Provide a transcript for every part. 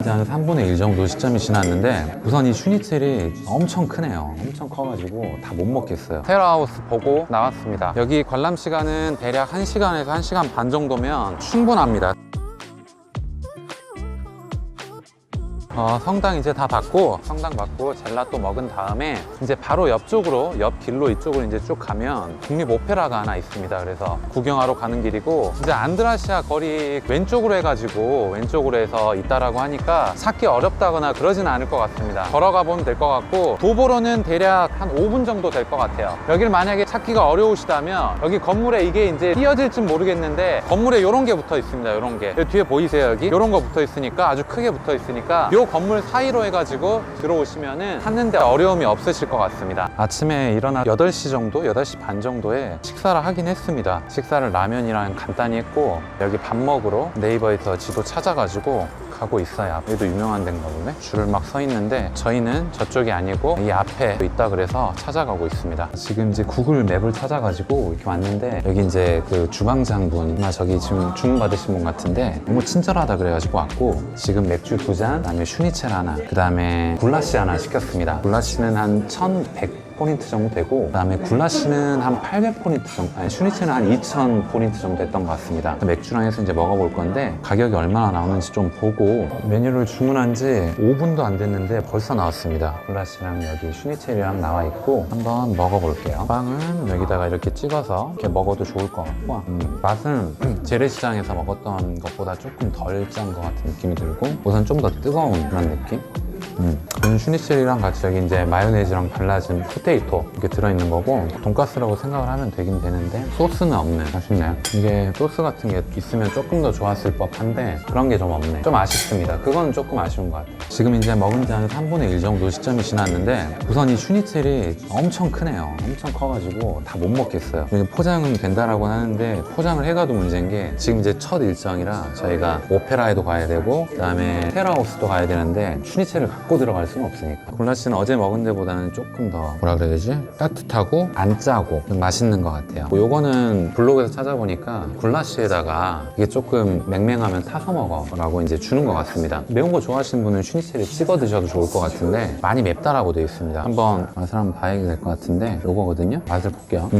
한 3분의 1 정도 시점이 지났는데 우선 이 슈니첼이 엄청 크네요. 엄청 커가지고 다 못 먹겠어요. 테라하우스 보고 나왔습니다. 여기 관람 시간은 대략 1시간에서 1시간 반 정도면 충분합니다. 성당 이제 다 받고, 성당 받고 젤라또 먹은 다음에 이제 바로 옆쪽으로, 옆 길로 이쪽으로 이제 쭉 가면 국립 오페라가 하나 있습니다. 그래서 구경하러 가는 길이고, 이제 안드라시아 거리 왼쪽으로 해가지고 왼쪽으로 해서 있다라고 하니까 찾기 어렵다거나 그러진 않을 것 같습니다. 걸어가 보면 될 것 같고, 도보로는 대략 한 5분 정도 될 것 같아요. 여기를 만약에 찾기가 어려우시다면 여기 건물에 이게 이제 띄어질진 모르겠는데 건물에 이런 게 붙어 있습니다. 이런 게 여기 뒤에 보이세요? 여기 이런 거 붙어 있으니까, 아주 크게 붙어 있으니까 요 건물 사이로 해가지고 들어오시면은 찾는데 어려움이 없으실 것 같습니다. 아침에 일어나 8시 정도, 8시 반 정도에 식사를 하긴 했습니다. 식사를 라면이랑 간단히 했고, 여기 밥 먹으러 네이버에서 지도 찾아가지고 가고 있어요. 여기도 유명한 데인가 보네. 줄을 막 서 있는데 저희는 저쪽이 아니고 이 앞에 있다 그래서 찾아가고 있습니다. 지금 이제 구글 맵을 찾아가지고 이렇게 왔는데, 여기 이제 그 주방장분, 저기 지금 주문 받으신 분 같은데 너무 친절하다 그래가지고 왔고, 지금 맥주 2잔, 그다음에 슈니첼 하나, 그다음에 굴라시 하나 시켰습니다. 굴라시는 한 1100포인트 정도 되고, 그 다음에 굴라시는 한 800포인트 정도, 아니 슈니첼은 한 2000포인트 정도 됐던 것 같습니다. 맥주랑 해서 이제 먹어볼 건데 가격이 얼마나 나오는지 좀 보고, 메뉴를 주문한 지 5분도 안 됐는데 벌써 나왔습니다. 굴라시랑 여기 슈니첼이랑 나와 있고 한번 먹어볼게요. 빵은 여기다가 이렇게 찍어서 이렇게 먹어도 좋을 것 같고, 맛은 재래시장에서 먹었던 것보다 조금 덜 짠 것 같은 느낌이 들고, 우선 좀 더 뜨거운 그런 느낌? 슈니첼이랑 같이 여기 이제 마요네즈랑 발라진 포테이토 이렇게 들어있는 거고, 돈가스라고 생각을 하면 되긴 되는데 소스는 없네. 아쉽네요. 이게 소스 같은 게 있으면 조금 더 좋았을 법한데 그런 게 좀 없네. 좀 아쉽습니다. 그건 조금 아쉬운 것 같아요. 지금 이제 먹은 지 한 3분의 1 정도 시점이 지났는데 우선 이 슈니첼이 엄청 크네요. 엄청 커가지고 다 못 먹겠어요. 포장은 된다라고 하는데 포장을 해가도 문제인 게, 지금 이제 첫 일정이라 저희가 오페라에도 가야 되고 그 다음에 테라하우스도 가야 되는데 슈니첼을 갖고 들어갈 수는 없으니까. 굴라시는 어제 먹은 데보다는 조금 더 뭐라 그래야 되지? 따뜻하고 안 짜고 좀 맛있는 것 같아요. 요거는 블로그에서 찾아보니까 굴라시에다가 이게 조금 맹맹하면 타서 먹어 라고 이제 주는 것 같습니다. 매운 거 좋아하시는 분은 슈니첼에 찍어 드셔도 좋을 것 같은데 많이 맵다라고 되어 있습니다. 한번 맛을 한번 봐야 될 것 같은데, 요거거든요. 맛을 볼게요.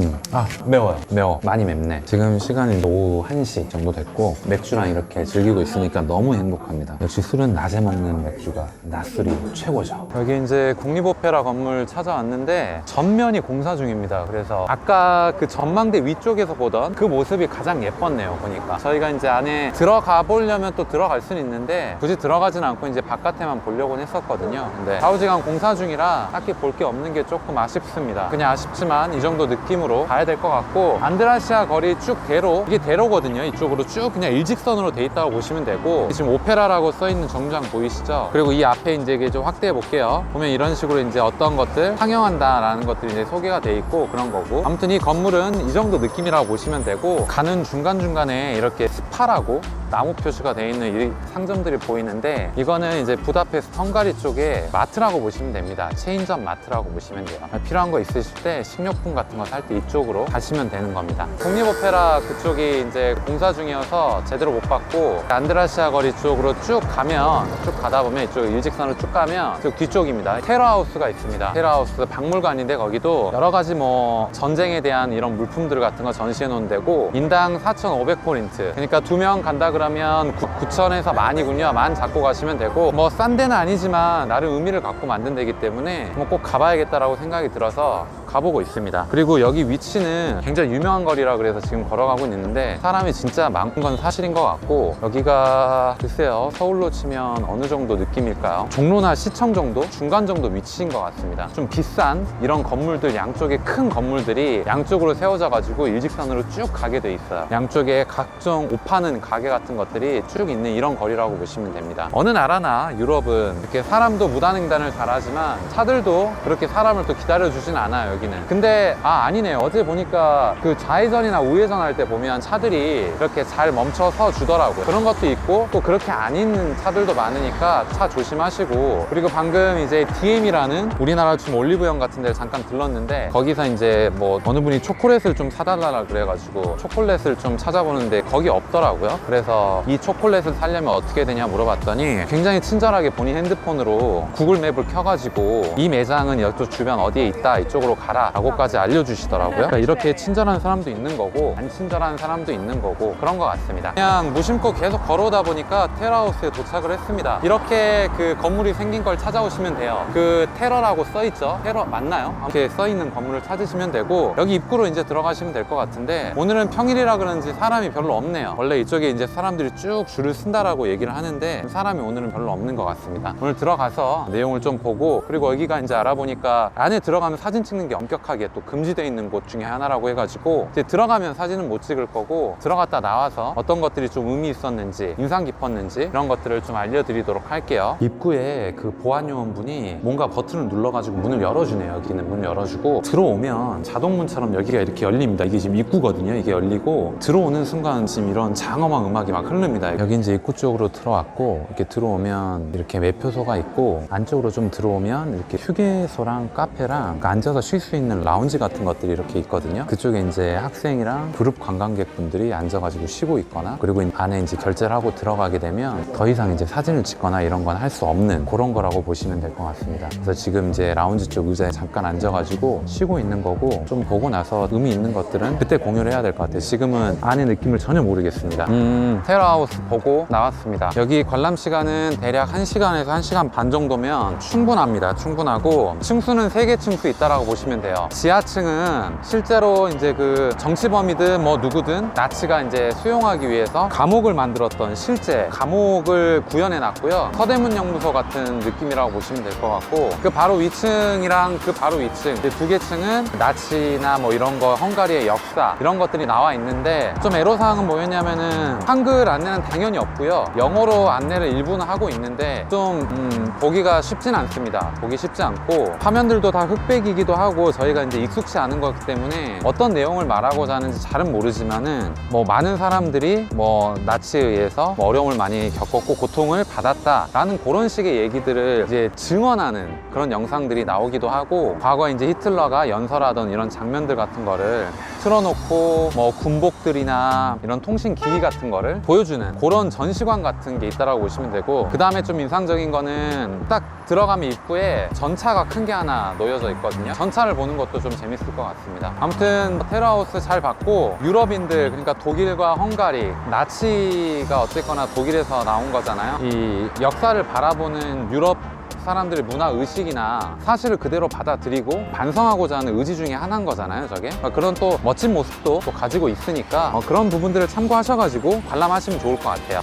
매워요. 매워. 많이 맵네. 지금 시간이 오후 1시 정도 됐고 맥주랑 이렇게 즐기고 있으니까 너무 행복합니다. 역시 술은 낮에 먹는 맥주가 낮술이 최고죠. 여기 이제 국립오페라 건물 찾아왔는데 전면이 공사 중입니다. 그래서 아까 그 전망대 위쪽에서 보던 그 모습이 가장 예뻤네요. 보니까 저희가 이제 안에 들어가 보려면 또 들어갈 수는 있는데 굳이 들어가진 않고 이제 바깥에만 보려고 했었거든요. 근데 좌우지간 공사 중이라 딱히 볼 게 없는 게 조금 아쉽습니다. 그냥 아쉽지만 이 정도 느낌으로 가야 될 것 같고, 안드라시아 거리 쭉 대로, 이게 대로거든요. 이쪽으로 쭉 그냥 일직선으로 돼 있다고 보시면 되고, 지금 오페라라고 써 있는 정장 보이시죠? 그리고 이 앞에 이제 이게 좀 확대해 볼게요. 보면 이런 식으로 이제 어떤 것들 상영한다라는 것들이 이제 소개가 돼 있고 그런 거고, 아무튼 이 건물은 이 정도 느낌이라고 보시면 되고, 가는 중간중간에 이렇게 스파라고 나무 표시가 되어 있는 이 상점들이 보이는데, 이거는 이제 부다페스트 헝가리 쪽에 마트라고 보시면 됩니다. 체인점 마트라고 보시면 돼요. 필요한 거 있으실 때 식료품 같은 거 살 때 이쪽으로 가시면 되는 겁니다. 국립오페라 그쪽이 이제 공사 중이어서 제대로 못 봤고, 안드라시아 거리 쪽으로 쭉 가면, 쭉 가다 보면 이쪽 일직선으로 쭉 가면 그 뒤쪽입니다. 테라하우스가 있습니다. 테라하우스 박물관인데 거기도 여러 가지 뭐 전쟁에 대한 이런 물품들 같은 거 전시해 놓은 데고, 인당 4,500포인트, 그러니까 2명 간다 그러면 9,000에서 10,000이군요. 10,000 잡고 가시면 되고, 뭐 싼 데는 아니지만 나름 의미를 갖고 만든 데이기 때문에 뭐 꼭 가봐야겠다라고 생각이 들어서 가보고 있습니다. 그리고 여기 위치는 굉장히 유명한 거리라 그래서 지금 걸어가고 있는데 사람이 진짜 많은 건 사실인 것 같고, 여기가 글쎄요, 서울로 치면 어느 정도 느낌일까요? 종로나 시청 정도? 중간 정도 위치인 것 같습니다. 좀 비싼 이런 건물들, 양쪽에 큰 건물들이 양쪽으로 세워져 가지고 일직선으로 쭉 가게 돼 있어요. 양쪽에 각종 옷 파는 가게 같은 것들이 쭉 있는 이런 거리라고 보시면 됩니다. 어느 나라나 유럽은 이렇게 사람도 무단횡단을 잘하지만 차들도 그렇게 사람을 또 기다려 주진 않아요. 여기는. 근데 아니네요. 어제 보니까 그 좌회전이나 우회전 할 때 보면 차들이 이렇게 잘 멈춰서 주더라고요. 그런 것도 있고 또 그렇게 아닌 차들도 많으니까 차 조심하시고, 그리고 방금 이제 DM이라는 우리나라 좀 올리브영 같은 데를 잠깐 들렀는데 거기서 이제 뭐 어느 분이 초콜릿을 좀 사달라 그래가지고 초콜릿을 좀 찾아보는데 거기 없더라고요. 그래서 이 초콜릿을 사려면 어떻게 되냐 물어봤더니 굉장히 친절하게 본인 핸드폰으로 구글 맵을 켜가지고 이 매장은 이쪽 주변 어디에 있다, 이쪽으로 가라 라고까지 알려주시더라고요. 그러니까 이렇게 친절한 사람도 있는 거고 안 친절한 사람도 있는 거고 그런 것 같습니다. 그냥 무심코 계속 걸어오다 보니까 테라하우스에 도착을 했습니다. 이렇게 그 건물이 생긴 걸 찾아오시면 돼요. 그 테러라고 써있죠? 테러 맞나요? 이렇게 써있는 건물을 찾으시면 되고 여기 입구로 이제 들어가시면 될 것 같은데 오늘은 평일이라 그런지 사람이 별로 없네요. 원래 이쪽에 이제 사람들이 쭉 줄을 쓴다라고 얘기를 하는데 사람이 오늘은 별로 없는 것 같습니다. 오늘 들어가서 내용을 좀 보고, 그리고 여기가 이제 알아보니까 안에 들어가면 사진 찍는 게 엄격하게 또 금지되어 있는 곳 중에 하나라고 해가지고 이제 들어가면 사진은 못 찍을 거고 들어갔다 나와서 어떤 것들이 좀 의미 있었는지 인상 깊었는지 이런 것들을 좀 알려드리도록 할게요. 입구에 그 보안요원분이 뭔가 버튼을 눌러가지고 문을 열어주네요. 여기는 문 열어주고 들어오면 자동문처럼 여기가 이렇게 열립니다. 이게 지금 입구거든요. 이게 열리고 들어오는 순간 지금 이런 장엄한 음악이 막 흐릅니다. 여기 이제 입구 쪽으로 들어왔고 이렇게 들어오면 이렇게 매표소가 있고 안쪽으로 좀 들어오면 이렇게 휴게소랑 카페랑 앉아서 쉴 수 있는 라운지 같은 것들이 이렇게 있거든요. 그쪽에 이제 학생이랑 그룹 관광객분들이 앉아가지고 쉬고 있거나, 그리고 안에 이제 결제를 하고 들어가게 되면 더 이상 이제 사진을 찍거나 이런 건 할 수 없는 그런 거라고 보시면 될 것 같습니다. 그래서 지금 이제 라운지 쪽 의자에 잠깐 앉아가지고 쉬고 있는 거고, 좀 보고 나서 의미 있는 것들은 그때 공유를 해야 될 것 같아요. 지금은 안의 느낌을 전혀 모르겠습니다. 테라하우스 보고 나왔습니다. 여기 관람 시간은 대략 1시간에서 1시간 반 정도면 충분합니다. 충분하고 층수는 3개 층수 있다라고 보시면 돼요. 지하층은 실제로 이제 그 정치범이든 뭐 누구든 나치가 이제 수용하기 위해서 감옥을 만들었던 실제 감옥을 구현해 놨고요. 서대문 영무소 같은 느낌이라고 보시면 될 것 같고, 그 바로 위층이랑 그 바로 위층 그 2개 층은 나치나 뭐 이런 거 헝가리의 역사 이런 것들이 나와 있는데, 좀 애로사항은 뭐였냐면은 한글 안내는 당연히 없고요. 영어로 안내를 일부는 하고 있는데 좀 보기가 쉽진 않습니다. 보기 쉽지 않고 화면들도 다 흑백이기도 하고 저희가 이제 익숙치 않은 거기 때문에 어떤 내용을 말하고자 하는지 잘은 모르지만은 뭐 많은 사람들이 뭐 나치에 의해서 뭐 어려움을 많이 겪었고 고통을 받았다라는 그런 식의 얘기들을 이제 증언하는 그런 영상들이 나오기도 하고, 과거에 이제 히틀러가 연설하던 이런 장면들 같은 거를 틀어놓고 뭐 군복들이나 이런 통신 기기 같은 거를 보여주는 그런 전시관 같은 게 있다라고 보시면 되고, 그 다음에 좀 인상적인 거는 딱 들어가면 입구에 전차가 큰 게 하나 놓여져 있거든요. 전차를 보는 것도 좀 재밌을 것 같습니다. 아무튼 테라하우스 잘 봤고, 유럽인들 그러니까 독일과 헝가리, 나치가 어쨌거나 독일에서 나온 거잖아요. 이 역사를 바라보는 유럽 사람들의 문화 의식이나 사실을 그대로 받아들이고 반성하고자 하는 의지 중에 하나인 거잖아요, 저게. 그런 또 멋진 모습도 또 가지고 있으니까 그런 부분들을 참고하셔가지고 관람하시면 좋을 것 같아요.